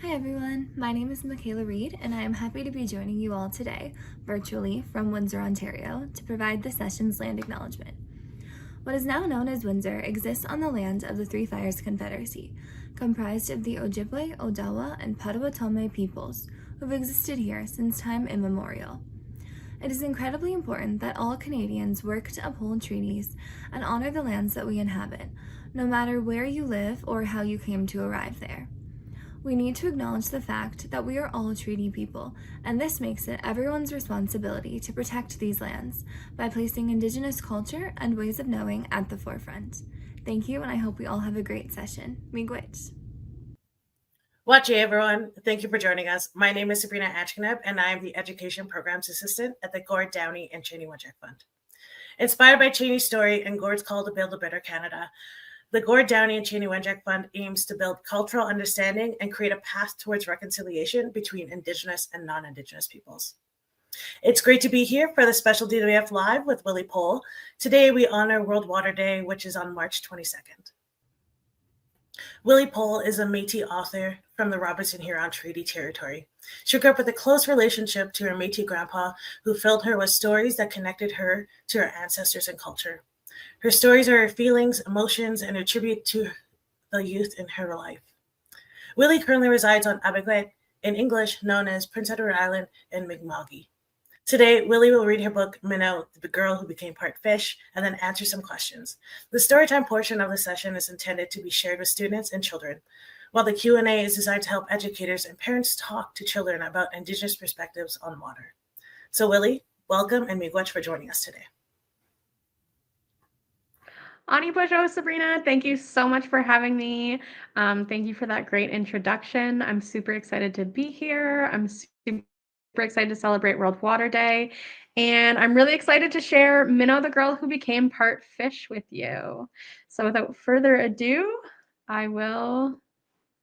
Hi everyone, my name is Michaela Reed and I am happy to be joining you all today, virtually from Windsor, Ontario, to provide the session's land acknowledgement. What is now known as Windsor exists on the land of the Three Fires Confederacy, comprised of the Ojibwe, Odawa, and Potawatomi peoples, who have existed here since time immemorial. It is incredibly important that all Canadians work to uphold treaties and honor the lands that we inhabit, no matter where you live or how you came to arrive there. We need to acknowledge the fact that we are all treaty people, and this makes it everyone's responsibility to protect these lands by placing Indigenous culture and ways of knowing at the forefront. Thank you, and I hope we all have a great session. Miigwech. Watching everyone, thank you for joining us. My name is Sabrina Achkaneb, and I am the Education Programs Assistant at the Gord Downie and Cheney Wenjack Fund. Inspired by Cheney's story and Gord's call to build a better Canada, the Gord Downie and Cheney Wenjack Fund aims to build cultural understanding and create a path towards reconciliation between Indigenous and non-Indigenous peoples. It's great to be here for the special DWF Live with Willie Pole. Today we honor World Water Day, which is on March 22nd. Willie Pole is a Métis author from the Robertson-Huron Treaty Territory. She grew up with a close relationship to her Métis grandpa, who filled her with stories that connected her to her ancestors and culture. Her stories are her feelings, emotions, and a tribute to the youth in her life. Willie currently resides on Abequet, in English known as Prince Edward Island in Mi'kma'ki. Today, Willie will read her book, Minnow, the Girl Who Became Part Fish, and then answer some questions. The storytime portion of the session is intended to be shared with students and children, while the Q&A is designed to help educators and parents talk to children about Indigenous perspectives on water. So Willie, welcome, and miigwech for joining us today. Ani Bojo, Sabrina, thank you so much for having me. Thank you for that great introduction. I'm super excited to be here. I'm super excited to celebrate World Water Day. And I'm really excited to share Minnow, the Girl Who Became Part Fish with you. So without further ado, I will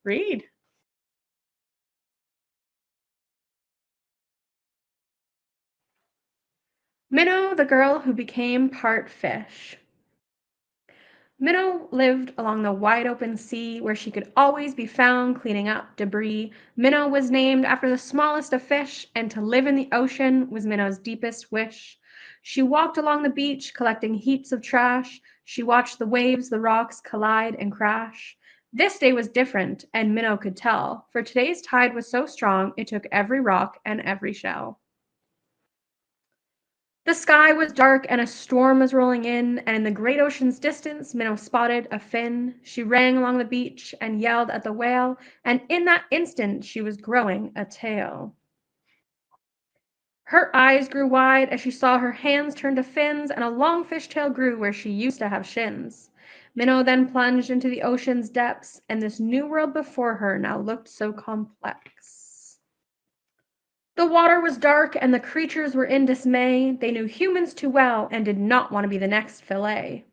read. Minnow, the Girl Who Became Part Fish. Minnow lived along the wide open sea where she could always be found cleaning up debris. Minnow was named after the smallest of fish, and to live in the ocean was Minnow's deepest wish. She walked along the beach collecting heaps of trash. She watched the waves, the rocks collide and crash. This day was different, and Minnow could tell, for today's tide was so strong it took every rock and every shell. The sky was dark and a storm was rolling in, and in the great ocean's distance, Minnow spotted a fin. She ran along the beach and yelled at the whale, and in that instant she was growing a tail. Her eyes grew wide as she saw her hands turn to fins, and a long fishtail grew where she used to have shins. Minnow then plunged into the ocean's depths, and this new world before her now looked so complex. The water was dark and the creatures were in dismay. They knew humans too well and did not want to be the next fillet.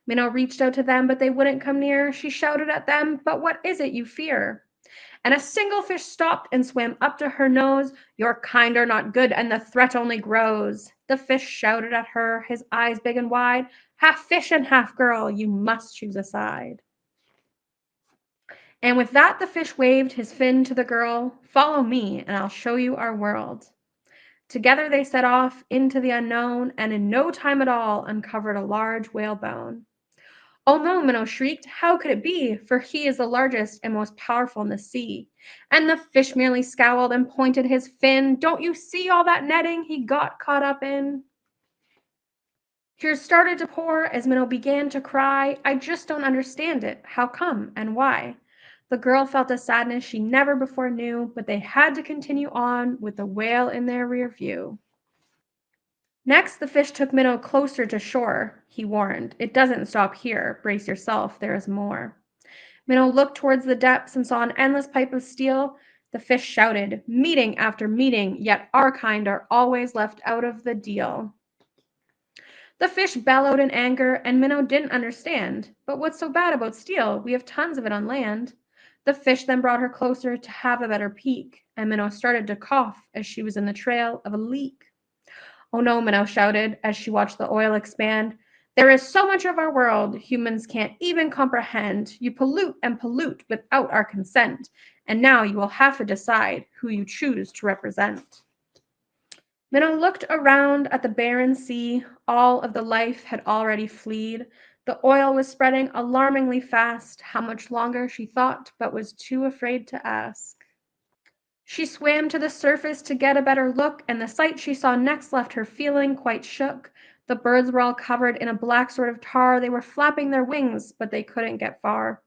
Minnow reached out to them, but they wouldn't come near. She shouted at them, "But what is it you fear?" And a single fish stopped and swam up to her nose. "Your kind are not good, and the threat only grows." The fish shouted at her, his eyes big and wide, "Half fish and half girl, you must choose a side." And with that, the fish waved his fin to the girl. "Follow me, and I'll show you our world." Together they set off into the unknown, and in no time at all uncovered a large whale bone. "Oh no," Minnow shrieked, "how could it be? For he is the largest and most powerful in the sea." And the fish merely scowled and pointed his fin. "Don't you see all that netting he got caught up in?" Tears started to pour as Minnow began to cry. "I just don't understand it. How come and why?" The girl felt a sadness she never before knew, but they had to continue on with the whale in their rear view. Next, the fish took Minnow closer to shore. He warned, "It doesn't stop here. Brace yourself, there is more." Minnow looked towards the depths and saw an endless pipe of steel. The fish shouted, "Meeting after meeting, yet our kind are always left out of the deal." The fish bellowed in anger, and Minnow didn't understand. "But what's so bad about steel? We have tons of it on land." The fish then brought her closer to have a better peek, and Minnow started to cough as she was in the trail of a leak. "Oh no," Minnow shouted as she watched the oil expand. There is so much of our world humans can't even comprehend. You pollute and pollute without our consent, and now you will have to decide who you choose to represent. Minnow looked around at the barren sea. All of the life had already fled. The oil was spreading alarmingly fast. How much longer, she thought, but was too afraid to ask. She swam to the surface to get a better look, and the sight she saw next left her feeling quite shook. The birds were all covered in a black sort of tar. They were flapping their wings, but they couldn't get far.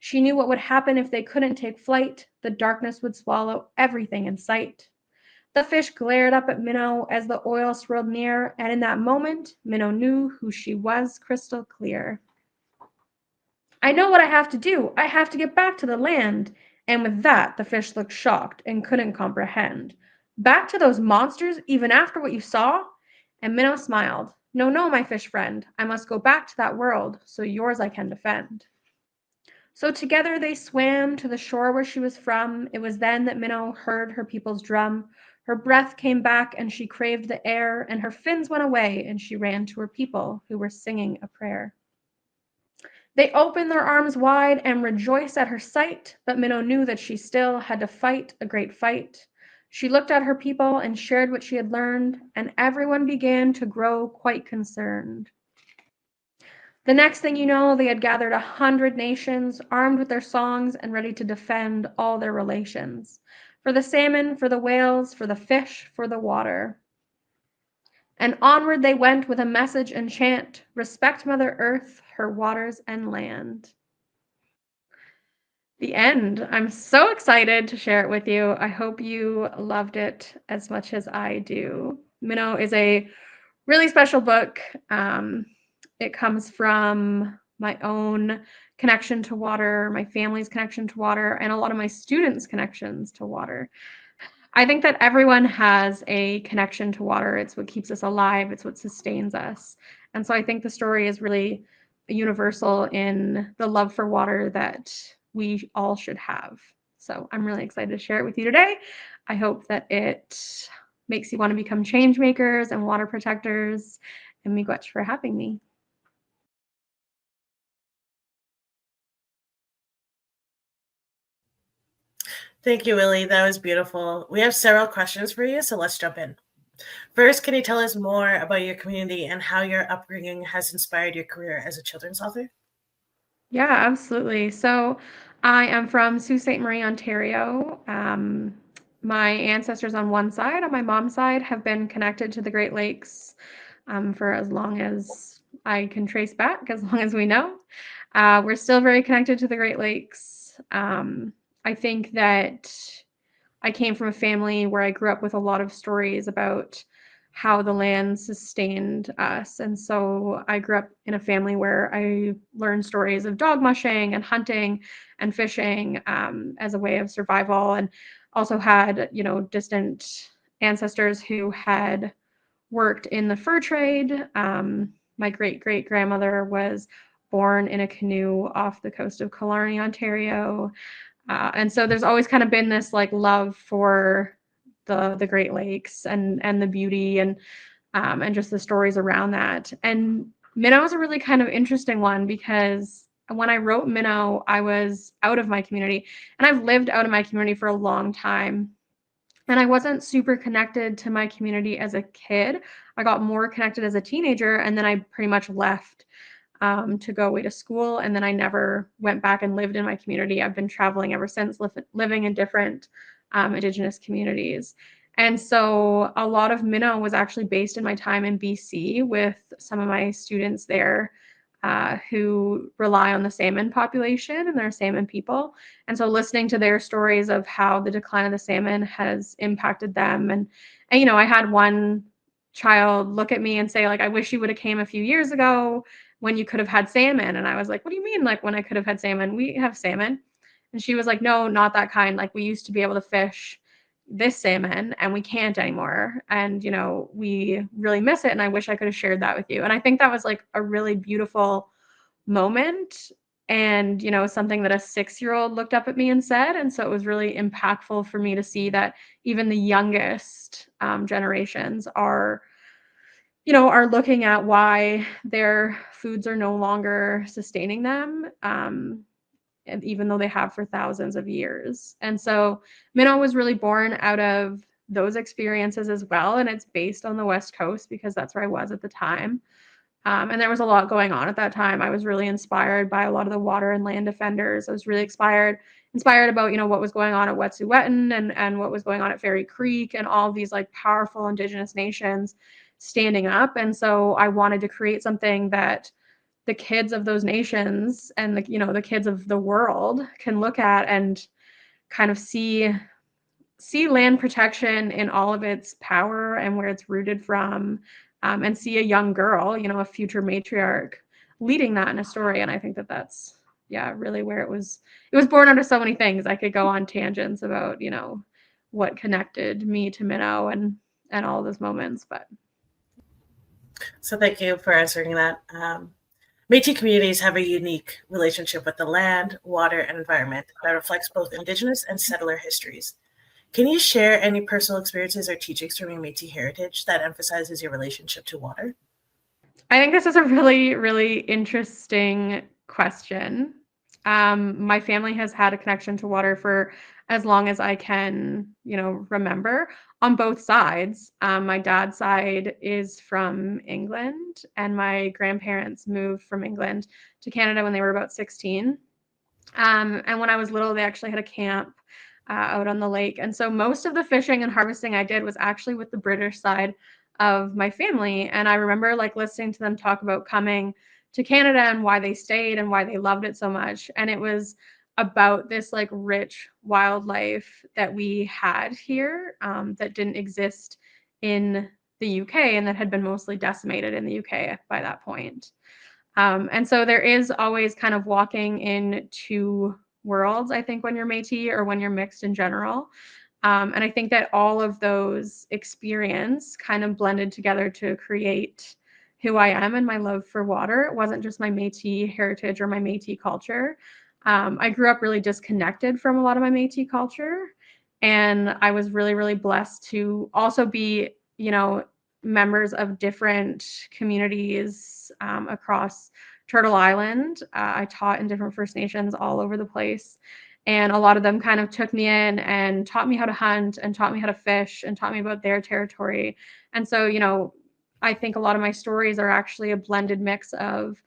She knew what would happen if they couldn't take flight. The darkness would swallow everything in sight. The fish glared up at Minnow as the oil swirled near, and in that moment, Minnow knew who she was crystal clear. I know what I have to do. I have to get back to the land. And with that, the fish looked shocked and couldn't comprehend. Back to those monsters, even after what you saw? And Minnow smiled. No, no, my fish friend. I must go back to that world, so yours I can defend. So together they swam to the shore where she was from. It was then that Minnow heard her people's drum. Her breath came back and she craved the air, and her fins went away and she ran to her people who were singing a prayer. They opened their arms wide and rejoiced at her sight, but Minnow knew that she still had to fight a great fight. She looked at her people and shared what she had learned, and everyone began to grow quite concerned. The next thing you know, they had gathered 100 nations, armed with their songs and ready to defend all their relations. For the salmon, for the whales, for the fish, for the water. And onward they went with a message and chant, respect Mother Earth, her waters and land. The end. I'm so excited to share it with you. I hope you loved it as much as I do. Minnow is a really special book. It comes from my own connection to water, my family's connection to water, and a lot of my students' connections to water. I think that everyone has a connection to water. It's what keeps us alive. It's what sustains us. And so I think the story is really universal in the love for water that we all should have. So I'm really excited to share it with you today. I hope that it makes you want to become change makers and water protectors. And miigwech for having me. Thank you, Willie. That was beautiful. We have several questions for you, so let's jump in. First, can you tell us more about your community and how your upbringing has inspired your career as a children's author? Yeah, absolutely. So I am from Sault Ste. Marie, Ontario. My ancestors on one side, on my mom's side, have been connected to the Great Lakes for as long as I can trace back, as long as we know. We're still very connected to the Great Lakes. I think that I came from a family where I grew up with a lot of stories about how the land sustained us. And so I grew up in a family where I learned stories of dog mushing and hunting and fishing as a way of survival, and also had, distant ancestors who had worked in the fur trade. My great great grandmother was born in a canoe off the coast of Killarney, Ontario. And so there's always kind of been this like love for the Great Lakes and the beauty and just the stories around that. And Minnow is a really kind of interesting one because when I wrote Minnow, I was out of my community, and I've lived out of my community for a long time. And I wasn't super connected to my community as a kid. I got more connected as a teenager, and then I pretty much left to go away to school. And then I never went back and lived in my community. I've been traveling ever since, living in different Indigenous communities. And so a lot of Minnow was actually based in my time in BC with some of my students there who rely on the salmon population and their salmon people. And so listening to their stories of how the decline of the salmon has impacted them. And I had one child look at me and say, like, I wish you would have came a few years ago when you could have had salmon. And I was like, what do you mean? Like, when I could have had salmon? We have salmon. And she was like, no, not that kind. Like, we used to be able to fish this salmon and we can't anymore. And, we really miss it. And I wish I could have shared that with you. And I think that was like a really beautiful moment. And, something that a 6-year-old looked up at me and said. And so it was really impactful for me to see that even the youngest generations are are looking at why their foods are no longer sustaining them, and even though they have for thousands of years. And so Minnow was really born out of those experiences as well. And it's based on the West Coast because that's where I was at the time. And there was a lot going on at that time. I was really inspired by a lot of the water and land defenders. I was really inspired about, what was going on at Wet'suwet'en and what was going on at Fairy Creek and all of these like powerful Indigenous nations standing up. And so I wanted to create something that the kids of those nations and the kids of the world can look at and kind of see land protection in all of its power and where it's rooted from, and see a young girl, a future matriarch leading that in a story. And I think that that's really where it was born out of so many things. I could go on tangents about what connected me to Minnow and all those moments, but So thank you for answering that. Métis communities have a unique relationship with the land, water, and environment that reflects both Indigenous and settler histories. Can you share any personal experiences or teachings from your Métis heritage that emphasizes your relationship to water? I think this is a really, really interesting question. My family has had a connection to water for as long as I can, remember on both sides. My dad's side is from England, and my grandparents moved from England to Canada when they were about 16. And when I was little, they actually had a camp out on the lake. And so most of the fishing and harvesting I did was actually with the British side of my family. And I remember like listening to them talk about coming to Canada and why they stayed and why they loved it so much. And it was about this like rich wildlife that we had here, that didn't exist in the UK and that had been mostly decimated in the UK by that point. And so there is always kind of walking in two worlds, I think, when you're Métis or when you're mixed in general. And I think that all of those experience kind of blended together to create who I am and my love for water. It wasn't just my Métis heritage or my Métis culture. I grew up really disconnected from a lot of my Métis culture. And I was really, really blessed to also be, members of different communities across Turtle Island. I taught in different First Nations all over the place. And a lot of them kind of took me in and taught me how to hunt and taught me how to fish and taught me about their territory. And so, I think a lot of my stories are actually a blended mix of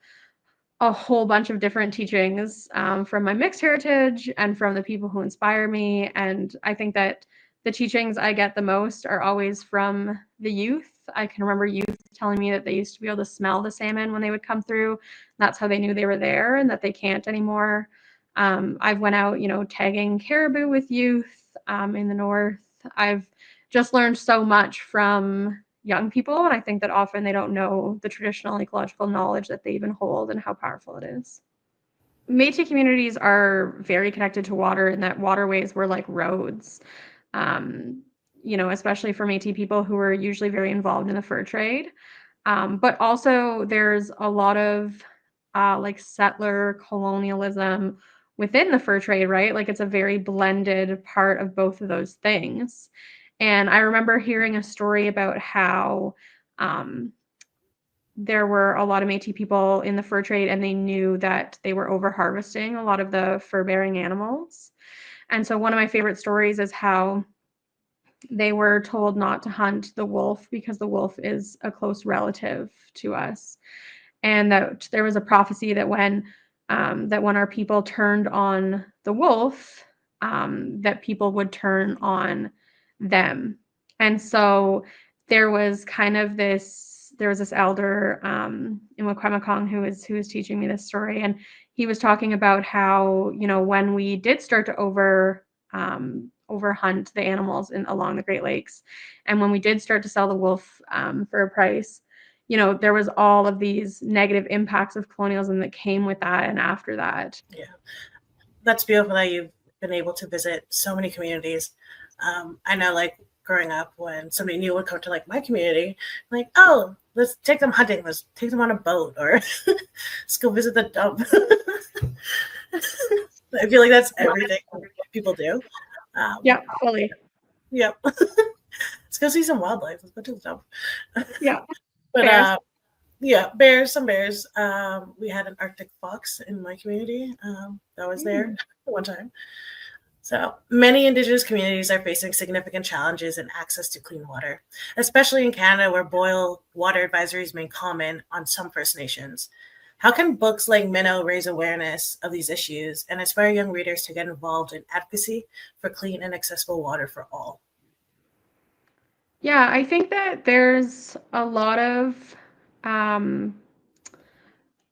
a whole bunch of different teachings, from my mixed heritage and from the people who inspire me. And I think that the teachings I get the most are always from the youth. I can remember youth telling me that they used to be able to smell the salmon when they would come through. That's how they knew they were there and that they can't anymore. I've went out, tagging caribou with youth in the north. I've just learned so much from young people, and I think that often they don't know the traditional ecological knowledge that they even hold and how powerful it is. Métis communities are very connected to water, and that waterways were like roads. Especially for Métis people who are usually very involved in the fur trade. But also there's a lot of like settler colonialism within the fur trade, right? Like it's a very blended part of both of those things. And I remember hearing a story about how there were a lot of Métis people in the fur trade and they knew that they were over harvesting a lot of the fur-bearing animals. And so one of my favorite stories is how they were told not to hunt the wolf because the wolf is a close relative to us. And that there was a prophecy that when our people turned on the wolf, that people would turn on them. And so there was this elder in Wikwemikong who was teaching me this story, and he was talking about how, when we did start to overhunt the animals along the Great Lakes, and when we did start to sell the wolf for a price, there was all of these negative impacts of colonialism that came with that and after that. Yeah, that's beautiful that you've been able to visit so many communities. I know, like growing up, when somebody new would come to like my community, like, oh, let's take them hunting, let's take them on a boat, or let's go visit the dump. I feel like that's everything people do. Yeah, fully. Yep. Let's go see some wildlife. Let's go to the dump. Yeah. But Bears. yeah, bears, some bears. We had an Arctic fox in my community that was there one time. So many Indigenous communities are facing significant challenges in access to clean water, especially in Canada where boil water advisories remain common on some First Nations. How can books like Minnow raise awareness of these issues and inspire young readers to get involved in advocacy for clean and accessible water for all? Yeah, I think that there's um,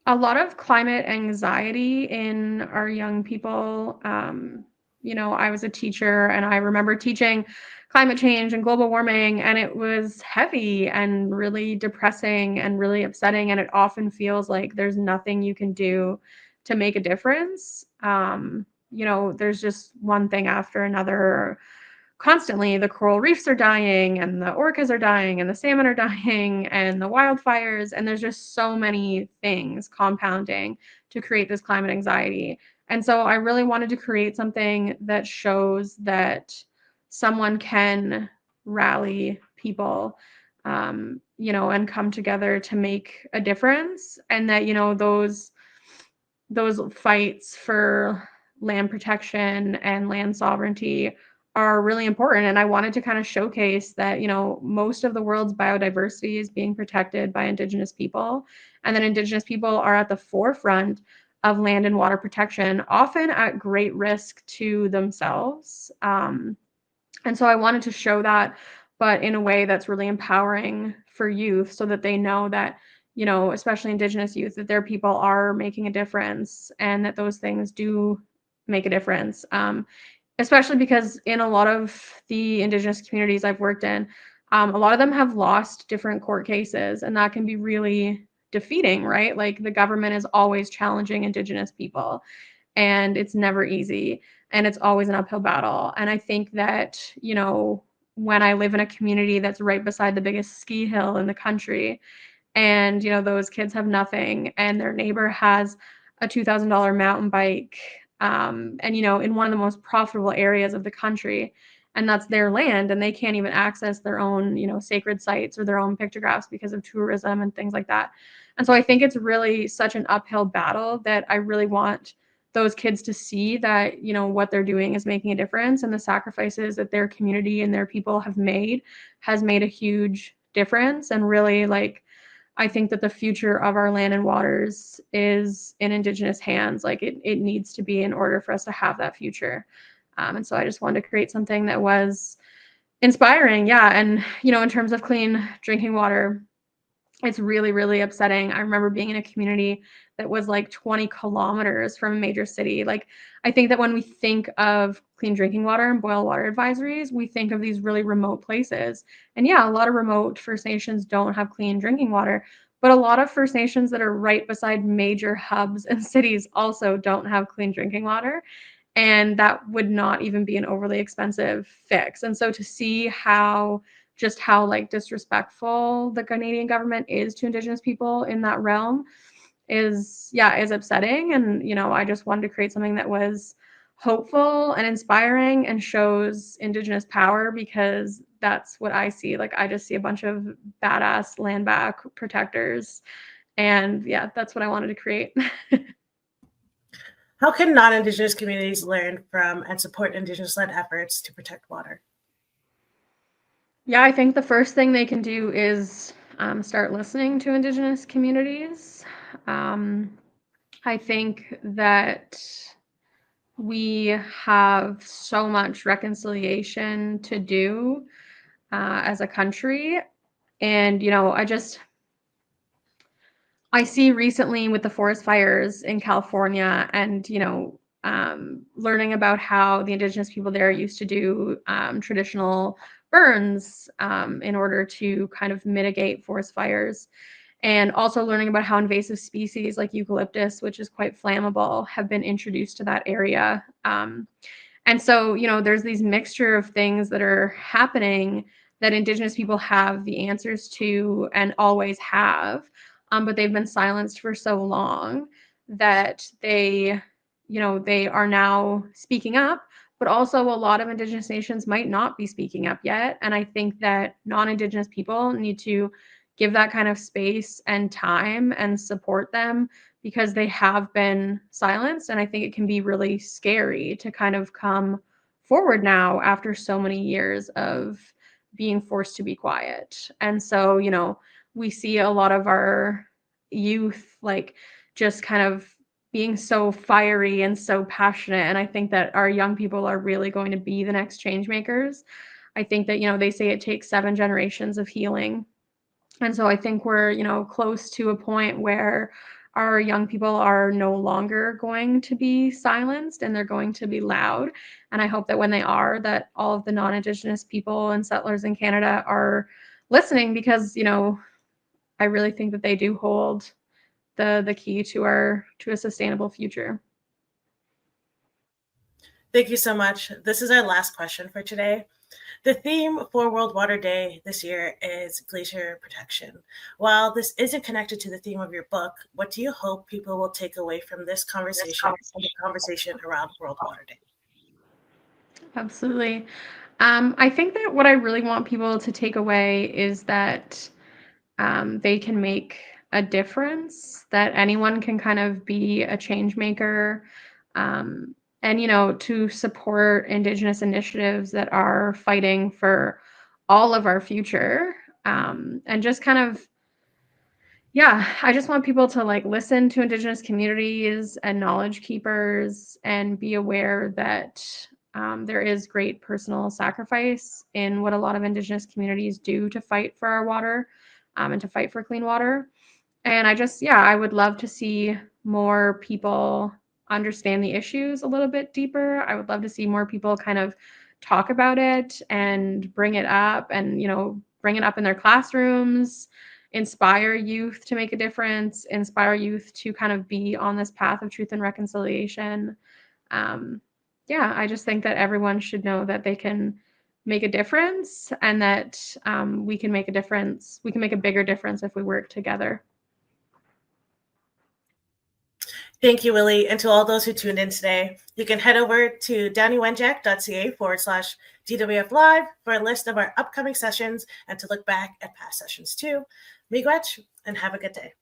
a lot of climate anxiety in our young people. I was a teacher and I remember teaching climate change and global warming, and it was heavy and really depressing and really upsetting. And it often feels like there's nothing you can do to make a difference. There's just one thing after another. Constantly the coral reefs are dying and the orcas are dying and the salmon are dying and the wildfires, and there's just so many things compounding to create this climate anxiety. And so I really wanted to create something that shows that someone can rally people, and come together to make a difference, and that those fights for land protection and land sovereignty are really important. And I wanted to kind of showcase that, most of the world's biodiversity is being protected by Indigenous people, and that Indigenous people are at the forefront of land and water protection, often at great risk to themselves. And so I wanted to show that, but in a way that's really empowering for youth so that they know that, especially Indigenous youth, that their people are making a difference and that those things do make a difference. Especially because in a lot of the Indigenous communities I've worked in, a lot of them have lost different court cases, and that can be really defeating, right? Like the government is always challenging Indigenous people, and it's never easy, and it's always an uphill battle. And I think that, when I live in a community that's right beside the biggest ski hill in the country, and those kids have nothing and their neighbor has a $2,000 mountain bike, and in one of the most profitable areas of the country, and that's their land, and they can't even access their own sacred sites or their own pictographs because of tourism and things like that. And so I think it's really such an uphill battle that I really want those kids to see that what they're doing is making a difference, and the sacrifices that their community and their people have made has made a huge difference. And really, like, I think that the future of our land and waters is in Indigenous hands. Like it needs to be in order for us to have that future. And so I just wanted to create something that was inspiring. Yeah. And, in terms of clean drinking water, it's really, really upsetting. I remember being in a community that was like 20 kilometers from a major city. Like, I think that when we think of clean drinking water and boil water advisories, we think of these really remote places. And yeah, a lot of remote First Nations don't have clean drinking water, but a lot of First Nations that are right beside major hubs and cities also don't have clean drinking water. And that would not even be an overly expensive fix. And so to see how like disrespectful the Canadian government is to Indigenous people in that realm is upsetting. And I just wanted to create something that was hopeful and inspiring and shows Indigenous power, because that's what I see. Like, I just see a bunch of badass land back protectors, and yeah, that's what I wanted to create. How can non Indigenous communities learn from and support Indigenous led efforts to protect water? Yeah, I think the first thing they can do is start listening to Indigenous communities. Um, I think that we have so much reconciliation to do as a country. And, I see recently with the forest fires in California, and, learning about how the Indigenous people there used to do traditional burns in order to kind of mitigate forest fires. And also learning about how invasive species like eucalyptus, which is quite flammable, have been introduced to that area. And so, there's these mixture of things that are happening that Indigenous people have the answers to and always have, but they've been silenced for so long that they are now speaking up. But also, a lot of Indigenous nations might not be speaking up yet. And I think that non-Indigenous people need to give that kind of space and time and support them, because they have been silenced. And I think it can be really scary to kind of come forward now after so many years of being forced to be quiet. And so, we see a lot of our youth like just kind of being so fiery and so passionate. And I think that our young people are really going to be the next change makers. I think that, they say it takes 7 generations of healing. And so I think we're, close to a point where our young people are no longer going to be silenced and they're going to be loud. And I hope that when they are, that all of the non-Indigenous people and settlers in Canada are listening, because, I really think that they do hold the key to a sustainable future. Thank you so much. This is our last question for today. The theme for World Water Day this year is glacier protection. While this isn't connected to the theme of your book, what do you hope people will take away from this conversation and the conversation around World Water Day? Absolutely. I think that what I really want people to take away is that they can make a difference, that anyone can kind of be a change maker, and, to support Indigenous initiatives that are fighting for all of our future. And just kind of, yeah, I just want people to like listen to Indigenous communities and knowledge keepers and be aware that there is great personal sacrifice in what a lot of Indigenous communities do to fight for our water, and to fight for clean water. And I would love to see more people understand the issues a little bit deeper. I would love to see more people kind of talk about it and bring it up, and, bring it up in their classrooms, inspire youth to make a difference, inspire youth to kind of be on this path of truth and reconciliation. I just think that everyone should know that they can make a difference, and that we can make a difference. We can make a bigger difference if we work together. Thank you, Willie. And to all those who tuned in today, you can head over to downeywenjack.ca/DWF Live for a list of our upcoming sessions and to look back at past sessions too. Miigwech, and have a good day.